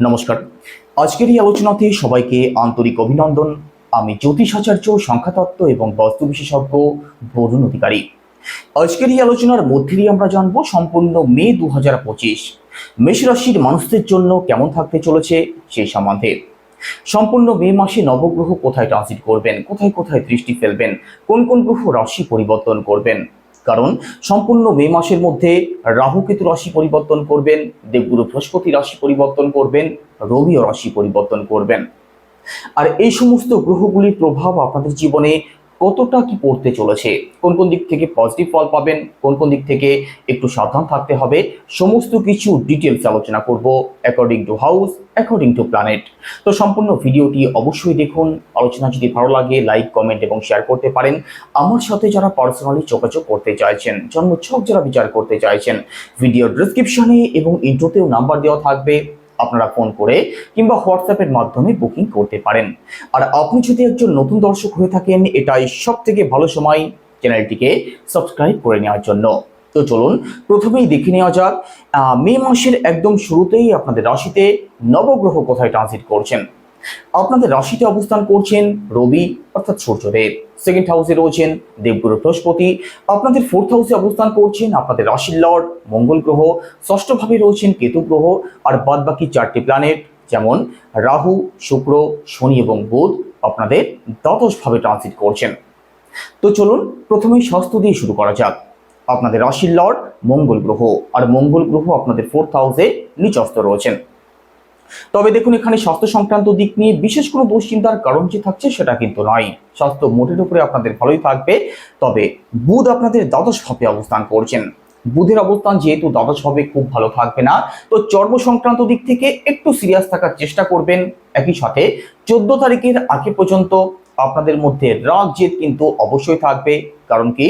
নমস্কার। আজকের এই আলোচনাতে সবাইকে আন্তরিক অভিনন্দন। আমি জ্যোতিষাচার্য, সংখ্যাতত্ত্ব এবং বাস্তু বিশেষজ্ঞ বরুণ অধিকারী। আজকের এই আলোচনার মধ্যে দিয়ে আমরা জানবো সম্পূর্ণ মে 2025 মেষ রাশির মানুষদের জন্য কেমন থাকতে চলেছে সেই সম্বন্ধে। সম্পূর্ণ মে মাসে নবগ্রহ কোথায় ট্রানজিট করবেন, কোথায় কোথায় দৃষ্টি ফেলবেন, কোন কোন গ্রহ রাশি পরিবর্তন করবেন। কারণ সম্পূর্ণ মে মাসের মধ্যে রাহু কেতু রাশি পরিবর্তন করবেন, দেবগুরু বৃহস্পতি রাশি পরিবর্তন করবেন, রবিও রাশি পরিবর্তন করবেন। আর এই সমস্ত গ্রহগুলির প্রভাব আপনাদের জীবনে কতটা কি পড়তে চলেছে, কোন কোন দিক থেকে পজিটিভ ফল পাবেন, কোন কোন দিক থেকে একটু সাবধান থাকতে হবে, সমস্ত কিছু ডিটেলস আলোচনা করব according to house, according to planet. তো সম্পূর্ণ ভিডিওটি অবশ্যই দেখুন। আলোচনা যদি ভালো লাগে লাইক, কমেন্ট এবং শেয়ার করতে পারেন। আমার সাথে যারা পার্সোনালি যোগাযোগ করতে চাইছেন, জন্মছক যারা বিচার করতে চাইছেন, ভিডিও ডেসক্রিপশনে এবং ইন্ট্রোতেও নাম্বার দেওয়া থাকবে, আপনারা ফোন করে কিংবা হোয়াটসঅ্যাপের মাধ্যমে বুকিং করতে পারেন। আর আপনি যদি একজন নতুন দর্শক হয়ে থাকেন, এটাই সব থেকে ভালো সময় চ্যানেলটিকে সাবস্ক্রাইব করে নেওয়ার জন্য। তো চলুন প্রথমেই দেখে নেওয়া যাক মে মাসের একদম শুরুতেই আপনাদের রাশিতে নবগ্রহ কোথায় ট্রানজিট করছেন। আপনাদের রাশিতে অবস্থান করছেন রবি অর্থাৎ সূর্যদেব, সেকেন্ড হাউসে রয়েছেন দেবগুরু বৃহস্পতি, আপনাদের ফোর্থ হাউসে অবস্থান করছেন আপনাদের রাশির লর্ড মঙ্গল গ্রহ, ষষ্ঠ ভাবে রয়েছেন কেতু গ্রহ, আর বাদ বাকি চারটি প্ল্যানেট যেমন রাহু, শুক্র, শনি এবং বুধ আপনাদের দ্বাদশ ভাবে ট্রানজিট করছেন। তো চলুন প্রথমেই স্বাস্থ্য দিয়ে শুরু করা যাক। আপনাদের রাশির লর্ড মঙ্গল গ্রহ, আর মঙ্গল গ্রহ আপনাদের ফোর্থ হাউসে নিচস্থ রয়েছেন। তবে দেখুন, এখানে স্বাস্থ্য সংক্রান্ত দিক নিয়ে বিশেষ কোনো দুশ্চিন্তার কারণ যে থাকছে সেটা কিন্তু নয়। স্বাস্থ্য মোটের উপরে আপনাদের ভালোই থাকবে। তবে বুধ আপনাদের দ্বাদশ ভাবে অবস্থান করছেন। বুধের অবস্থান যেহেতু দ্বাদশ ভাবে খুব ভালো থাকবে না, তো চর্ম সংক্রান্ত দিক থেকে একটু সিরিয়াস থাকার চেষ্টা করবেন। একই সাথে 14 তারিখের আগে পর্যন্ত আপনাদের মধ্যে রাগ জেদ কিন্তু অবশ্যই থাকবে। কারণ কি?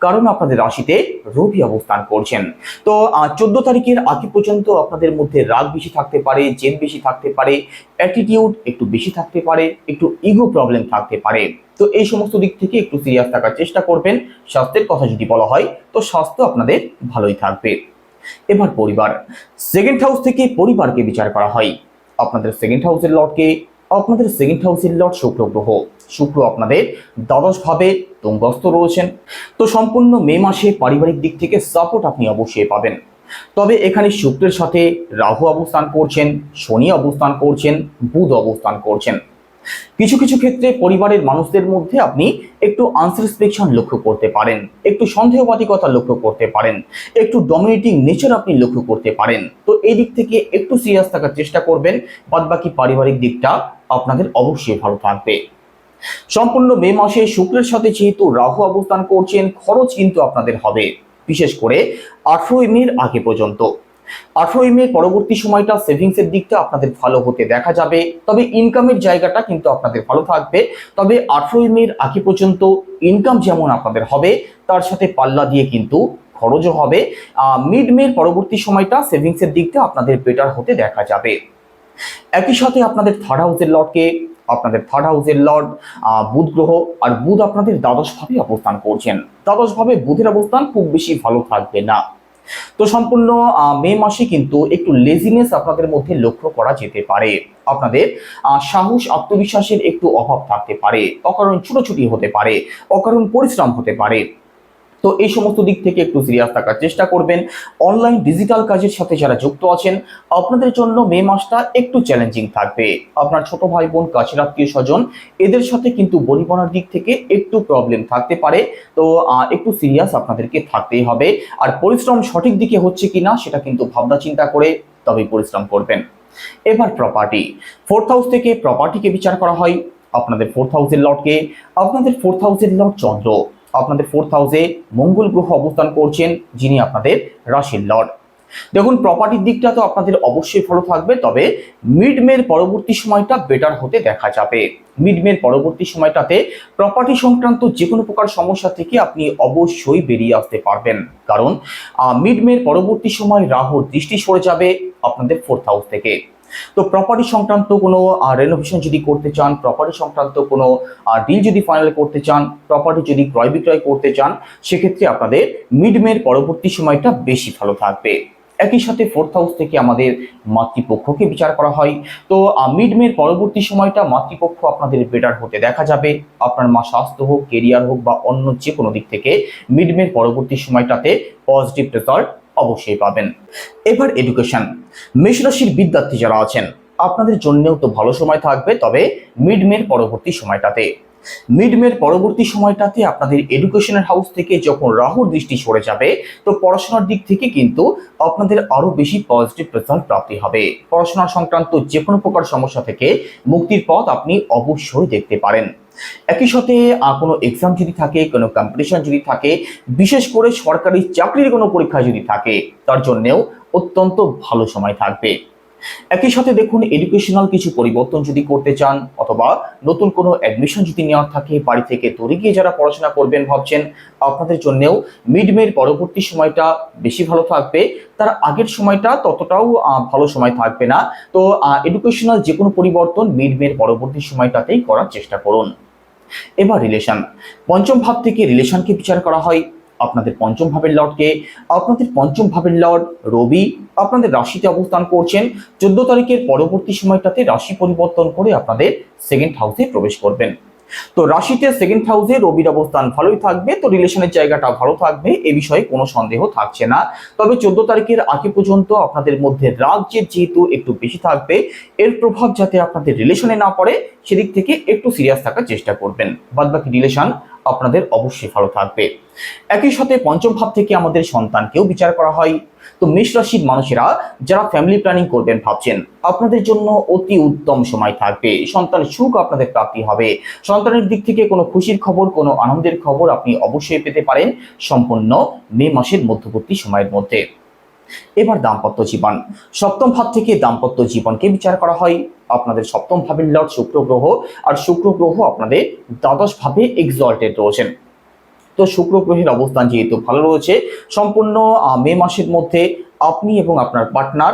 কারণ আপনাদের রাশিতে রবি অবস্থান করছেন। তো 14 তারিখের আগে পর্যন্ত আপনাদের মধ্যে রাগ বেশি থাকতে পারে, জেদ বেশি থাকতে পারে, অ্যাটিটিউড একটু বেশি থাকতে পারে, একটু ইগো প্রবলেম থাকতে পারে। তো এই সমস্ত দিক থেকে একটু সিরিয়াস থাকার চেষ্টা করবেন। স্বাস্থ্যের কথা যদি বলা হয় তো স্বাস্থ্য আপনাদের ভালোই থাকবে। এবার পরিবার, সেকেন্ড হাউস থেকে পরিবারকে বিচার করা হয়। আপনাদের সেকেন্ড হাউসের লর্ডকে, আপনাদের সেকেন্ড হাউসের লর্ড শুক্র গ্রহ, শুক্র আপনাদের দ্বাদশ ভাবে তুঙ্গস্থ রয়েছেন। তো সম্পূর্ণ মে মাসে পারিবারিক দিক থেকে সাপোর্ট আপনি অবশ্যই পাবেন। তবে এখানে শুক্রের সাথে রাহু অবস্থান করছেন, শনি অবস্থান করছেন, বুধ অবস্থান করছেন। কিছু কিছু ক্ষেত্রে পরিবারের মানুষদের মধ্যে আপনি একটু আনসাসপেকশন লক্ষ্য করতে পারেন, একটু সন্দেহবাদিকতা লক্ষ্য করতে পারেন, একটু ডমিনেটিং নেচার আপনি লক্ষ্য করতে পারেন। তো এই দিক থেকে একটু সিরিয়াস থাকার চেষ্টা করবেন। বাদ বাকি পারিবারিক দিকটা আপনাদের অবশ্যই ভালো থাকবে। সম্পূর্ণ মে মাসে শুক্রের সাথে যেহেতু রাহু অবস্থান করছেন, খরচ কিন্তু আপনাদের হবে, বিশেষ করে 18 মের আগে পর্যন্ত। 18 মে পরবর্তী সময়টা সেভিংসের দিকটা আপনাদের ভালো হতে দেখা যাবে। তবে ইনকামের জায়গাটা কিন্তু আপনাদের ভালো থাকবে। তবে 18 মের আগে পর্যন্ত ইনকাম যেমন আপনাদের হবে, তার সাথে পাল্লা দিয়ে কিন্তু খরচও হবে। মিড মের পরবর্তী সময়টা সেভিংসের দিকটা আপনাদের বেটার হতে দেখা যাবে। একই সাথে আপনাদের থার্ড হাউসের লর্ডকে, আপনাদের থার্ড হাউসের লর্ড বুধ গ্রহ, আর বুধ আপনাদের দ্বাদশ ভাবে অবস্থান করছেন। দ্বাদশ ভাবে বুধের অবস্থান খুব বেশি ভালো থাকবে না। তো সম্পূর্ণ মে মাসে কিন্তু একটু লেজিনেস আপনাদের মধ্যে লক্ষ্য করা যেতে পারে। আপনাদের সাহস, আত্মবিশ্বাসের একটু অভাব থাকতে পারে, অকারণ ছুটোছুটি হতে পারে, অকারণ পরিশ্রম হতে পারে। তো এই সমস্ত দিক থেকে একটু সিরিয়াস থাকার চেষ্টা করবেন। অনলাইন ডিজিটাল কাজের সাথে যারা যুক্ত আছেন, আপনাদের জন্য মে মাসটা একটু চ্যালেঞ্জিং থাকবে। আপনার ছোট ভাই বোন, কাছের আত্মীয় স্বজন, এদের সাথে কিন্তু বনিবনার দিক থেকে একটু প্রবলেম থাকতে পারে। তো একটু সিরিয়াস আপনাদেরকে থাকতেই হবে। আর পরিশ্রম সঠিক দিকে হচ্ছে কিনা সেটা কিন্তু ভাবনা চিন্তা করে তবেই পরিশ্রম করবেন। এবার প্রপার্টি, ফোর্থ হাউস থেকে প্রপার্টিকে বিচার করা হয়। আপনাদের ফোর্থ হাউসের লর্ডকে, আপনাদের ফোর্থ হাউসের লর্ড চন্দ্র, আপনাদের ফোর্থ হাউসে মঙ্গল গ্রহ অবস্থান করছেন, যিনি আপনাদের রাশির লর্ড। দেখুন, প্রপার্টির দিকটা তো আপনাদের অবশ্যই ভালো থাকবে। তবে মিড মের পরবর্তী সময়টা বেটার হতে দেখা যাবে। মিড মের পরবর্তী সময়টাতে প্রপার্টি সংক্রান্ত যে কোনো প্রকার সমস্যা থেকে আপনি অবশ্যই বেরিয়ে আসতে পারবেন। কারণ মিড মের পরবর্তী সময় রাহুর দৃষ্টি সরে যাবে আপনাদের ফোর্থ হাউস থেকে। তো প্রপার্টি সংক্রান্ত কোনো রেনোভেশন যদি করতে চান, প্রপার্টি সংক্রান্ত কোনো ডিল যদি ফাইনাল করতে চান, প্রপার্টি যদি ক্রয় বিক্রয় করতে চান, সেক্ষেত্রে আপনাদের মিড মের পরবর্তী সময়টা বেশি ভালো থাকবে। একই সাথে ফোর্থ হাউস থেকে আমাদের মাতৃপক্ষকে বিচার করা হয়। তো মিড মের পরবর্তী সময়টা মাতৃপক্ষ আপনাদের বেটার হতে দেখা যাবে। আপনার মা স্বাস্থ্য হোক, কেরিয়ার হোক বা অন্য যে কোনো দিক থেকে মিড মের পরবর্তী সময়টাতে পজিটিভ রেজাল্ট অবশ্যই পাবেন। এবার এডুকেশন, মেষ রাশির বিদ্যার্থী যারা আছেন আপনাদের জন্যও তো ভালো সময় থাকবে, তবে মিড মের পরবর্তী সময়টাতে আপনাদের এডুকেশনের হাউস থেকে যখন রাহুর দৃষ্টি সরে যাবে, তো পড়াশোনার দিক থেকে কিন্তু আপনাদের আরো বেশি পজিটিভ রেজাল্ট প্রাপ্তি হবে। পড়াশোনা সংক্রান্ত যে কোনো প্রকার সমস্যা থেকে মুক্তির পথ আপনি অবশ্যই দেখতে পারেন। একই সাথে কোনো এক্সাম যদি থাকে, কোনো কম্পিটিশন যদি থাকে, বিশেষ করে সরকারি চাকরির কোনো পরীক্ষা যদি থাকে, তার জন্যেও অত্যন্ত ভালো সময় থাকবে। একই সাথে দেখুন, এডুকেশনাল কিছু পরিবর্তন যদি করতে চান অথবা নতুন কোনো অ্যাডমিশন যদি নেওয়ার থাকে, বাড়ি থেকে দূরে গিয়ে যারা পড়াশোনা করবেন ভাবছেন, আপনাদের জন্যেও মিড মের পরবর্তী সময়টা বেশি ভালো থাকবে। তার আগের সময়টা ততটাও ভালো সময় থাকবে না। তো এডুকেশনাল যে কোনো পরিবর্তন মিড মের পরবর্তী সময়টাতেই করার চেষ্টা করুন। এবার রিলেশন, পঞ্চম ভাব থেকে রিলেশনকে বিচার করা হয়। আপনাদের পঞ্চম ভাবের লর্ড রবি আপনাদের রাশিতে অবস্থান করছেন। 14 তারিখের পরবর্তী সময়টাতে রাশি পরিবর্তন করে আপনাদের সেকেন্ড হাউসে প্রবেশ করবেন। তো রাশিতে সেকেন্ড হাউসে রবির অবস্থান ভালোই থাকবে, তো রিলেশনের জায়গাটা ভালো থাকবে, এ বিষয়ে কোনো সন্দেহ থাকছে না। তবে 14 তারিখের আগে পর্যন্ত আপনাদের মধ্যে রাগ যেহেতু একটু বেশি থাকবে, এর প্রভাব যাতে আপনাদের রিলেশনে না পড়ে সেদিক থেকে একটু সিরিয়াস থাকার চেষ্টা করবেন। বাদবাকি রিলেশন আপনাদের অবশ্যই ভালো থাকবে। একই সাথে পঞ্চম ভাব থেকে আমাদের সন্তানকেও বিচার করা হয়। তো মেষ রাশির মানুষেরা যারা ফ্যামিলি প্ল্যানিং করবেন ভাবছেন, আপনাদের জন্য অতি উত্তম সময় থাকবে। সন্তান সুখ আপনাদের প্রাপ্তি হবে। সন্তানের দিক থেকে কোনো খুশির খবর, কোনো আনন্দের খবর আপনি অবশ্যই পেতে পারেন সম্পূর্ণ মে মাসের মধ্যবর্তী সময়ের মধ্যে। এবার দাম্পত্য জীবন, সপ্তম ভাব থেকে দাম্পত্য জীবনকে বিচার করা হয়। আপনাদের সপ্তম ভাবের লর্ড শুক্র গ্রহ, আর শুক্র গ্রহ আপনাদের দ্বাদশ ভাবে এক্সঅল্টেড রয়েছেন। তো শুক্র গ্রহের অবস্থান যেহেতু ভালো রয়েছে, সম্পূর্ণ মে মাসের মধ্যে আপনি এবং আপনার পার্টনার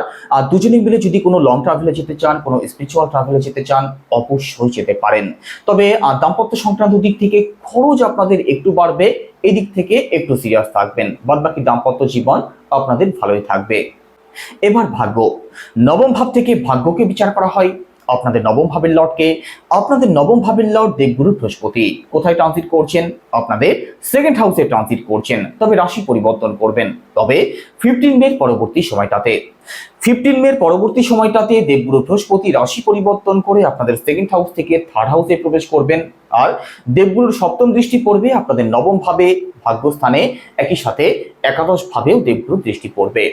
দুজনে মিলে যদি কোনো লং ট্রাভেলে যেতে চান, কোনো স্পিরিচুয়াল ট্রাভেলে যেতে চান, অবশ্যই যেতে পারেন। তবে দাম্পত্য সংক্রান্ত দিক থেকে খরচ আপনাদের একটু বাড়বে, এই দিক থেকে একটু সিরিয়াস থাকবেন। বাদবাকি দাম্পত্য জীবন আপনাদের ভালোই থাকবে। এবার ভাগ্য, নবম ভাব থেকে ভাগ্যকে বিচার করা হয়। আপনাদের নবম ভাবের লর্ড দেবগুরু বৃহস্পতি কোথায় ট্রানজিট করছেন? আপনাদের সেকেন্ড হাউসে ট্রানজিট করছেন, তবে রাশি পরিবর্তন করবেন। তবে 15 মের পরবর্তী সময়টাতে দেবগুরু বৃহস্পতি রাশি পরিবর্তন করে আপনাদের সেকেন্ড হাউস থেকে থার্ড হাউসে প্রবেশ করবেন। আর দেবগুরুর সপ্তম দৃষ্টি পড়বে আপনাদের নবম ভাবে ভাগ্যস্থানে, একই সাথে একাদশ ভাবেও দেবগুরুর দৃষ্টি পড়বে।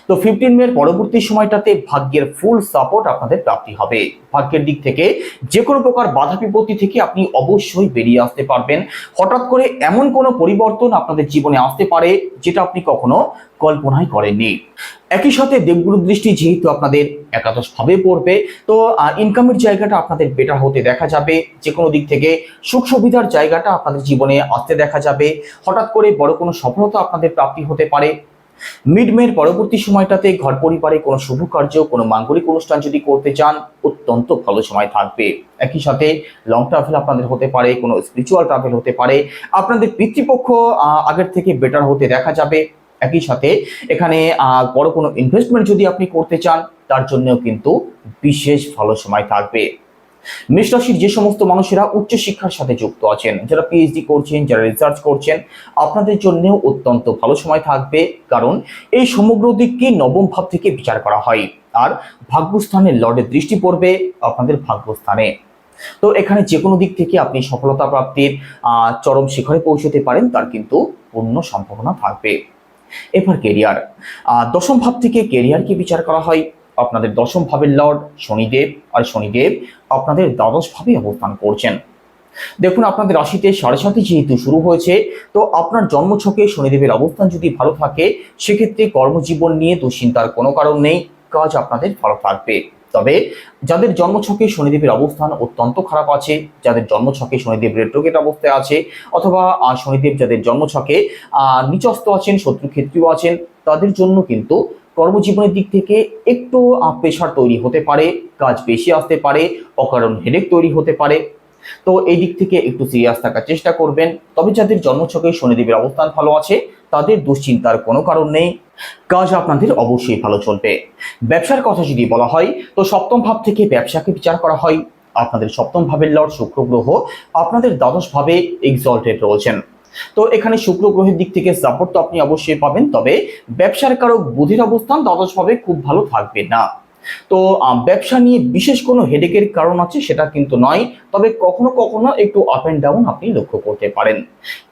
তো 15 মের পরবর্তী সময়টাতে ভাগ্যের ফুল সাপোর্ট আপনাদের প্রাপ্তি হবে। ভাগ্যের দিক থেকে যে কোনো প্রকার বাধা বিপত্তি থেকে আপনি অবশ্যই বেরিয়ে আসতে পারবেন। হঠাৎ করে এমন কোনো পরিবর্তন আপনাদের জীবনে আসতে পারে যেটা আপনি কখনো কল্পনাই করেননি। একই সাথে দেবগুরুর দৃষ্টি যেহেতু আপনাদের একাদশ ভাবে পড়বে, তো ইনকামের জায়গাটা আপনাদের বেটার হতে দেখা যাবে। যে কোনো দিক থেকে সুখ সুবিধার জায়গাটা আপনাদের জীবনে আসতে দেখা যাবে। হঠাৎ করে বড় কোনো সফলতা আপনাদের প্রাপ্তি হতে পারে। মিড মের পরবর্তী সময়টাতে ঘর পরিবারে কোনো শুভ কার্য, কোনো মাঙ্গলিক অনুষ্ঠান যদি করতে চান, অত্যন্ত ভালো সময় থাকবে। একই সাথে লং ট্রাভেল আপনাদের হতে পারে, কোনো স্পিরিচুয়াল ট্রাভেল হতে পারে। আপনাদের পিতৃপক্ষ আগের থেকে বেটার হতে দেখা যাবে। একই সাথে এখানে বড় কোনো ইনভেস্টমেন্ট যদি আপনি করতে চান, তার জন্যও কিন্তু বিশেষ ভালো সময় থাকবে। মেষ রাশির যে সমস্ত মানুষেরা উচ্চশিক্ষার সাথে যুক্ত আছেন, যারা পিএইচডি করছেন, যারা রিসার্চ করছেন, আপনাদের জন্যও অত্যন্ত ভালো সময় থাকবে। কারণ এই সমগ্র দিককে নবম ভাব থেকে বিচার করা হয়, আর ভাগ্যস্থানের লর্ডের দৃষ্টি পড়বে আপনাদের ভাগ্যস্থানে। তো এখানে যে কোনো দিক থেকে আপনি সফলতা প্রাপ্তির চরম শিখরে পৌঁছতে পারেন, তার কিন্তু পূর্ণ সম্ভাবনা থাকবে। এবার কেরিয়ার, দশম ভাব থেকে কেরিয়ারকে বিচার করা হয়। আপনাদের দশম ভাবের লর্ড শনিদেব, আর শনিদেব আপনাদের দ্বাদশ ভাবে অবস্থান করছেন। দেখুন, আপনাদের রাশিতে 7.5 যেহেতু শুরু হয়েছে, তো আপনার জন্মছকে শনিদেবের অবস্থান যদি ভালো থাকে, সেক্ষেত্রে কর্মজীবন নিয়ে দুশ্চিন্তার কোনো কারণ নেই, কাজ আপনাদের ভালো থাকবে। তবে যাদের জন্মছকে শনিদেবের অবস্থান অত্যন্ত খারাপ আছে, যাদের জন্মছকে শনিদেব রেট্রোগেট অবস্থায় আছে, অথবা শনিদেব যাদের জন্মছকে নিচস্থ আছেন, শত্রুক্ষেত্রীয় আছেন, তাদের জন্য কিন্তু কর্মজীবনের দিক থেকে একটু প্রেশার তৈরি হতে পারে, কাজ বেশি আসতে পারে, অকারণ হেডেক তৈরি হতে পারে। তো এই দিক থেকে একটু সিরিয়াস থাকার চেষ্টা করবেন। তবে যাদের জন্মছকে শনিদেবের অবস্থান ভালো আছে, তাদের দুশ্চিন্তার কোনো কারণ নেই, কাজ আপনাদের অবশ্যই ভালো চলবে। ব্যবসার কথা যদি বলা হয় তো সপ্তম ভাব থেকে ব্যবসাকে বিচার করা হয়। আপনাদের সপ্তম ভাবের লর্ড শুক্র গ্রহ আপনাদের দ্বাদশ ভাবে এক্সলটেড রয়েছেন। তো এখানে শুক্র গ্রহের দিক থেকে সাপোর্ট তো আপনি অবশ্যই পাবেন, তবে ব্যবসার কারক বুধের অবস্থান দ্বাদশ ভাবে খুব ভালো থাকবে না। তো ব্যবসা নিয়ে বিশেষ কোনো হেডেকের কারণ আছে সেটা কিন্তু নয়, তবে কখনো কখনো একটু আপ অ্যান্ড ডাউন আপনি লক্ষ্য করতে পারেন।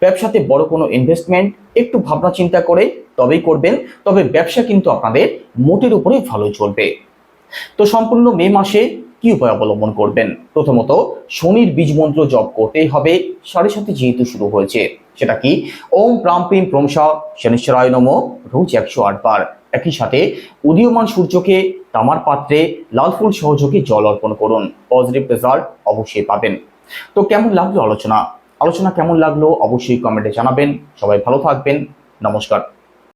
ব্যবসাতে বড় কোনো ইনভেস্টমেন্ট একটু ভাবনা চিন্তা করে তবেই করবেন, তবে ব্যবসা কিন্তু আপনাদের মোটের উপরে ভালো চলবে। তো সম্পূর্ণ মে মাসে কি উপায় অবলম্বন করবেন? প্রথমত শনির বীজ মন্ত্র জপ করতেই হবে, সাড়ে সাথে যেহেতু শুরু হয়েছে। সেটা কি? ওম প্রাম প্রিম প্রমসা শনিশ্চরায় নমঃ, রোজ 108 বার। একই সাথে উদীয়মান সূর্যকে তামার পাত্রে লাল ফুল সহযোগে জল অর্পণ করুন, পজিটিভ রেজাল্ট অবশ্যই পাবেন। তো কেমন লাগলো আলোচনা কেমন লাগলো অবশ্যই কমেন্টে জানাবেন। সবাই ভালো থাকবেন। নমস্কার।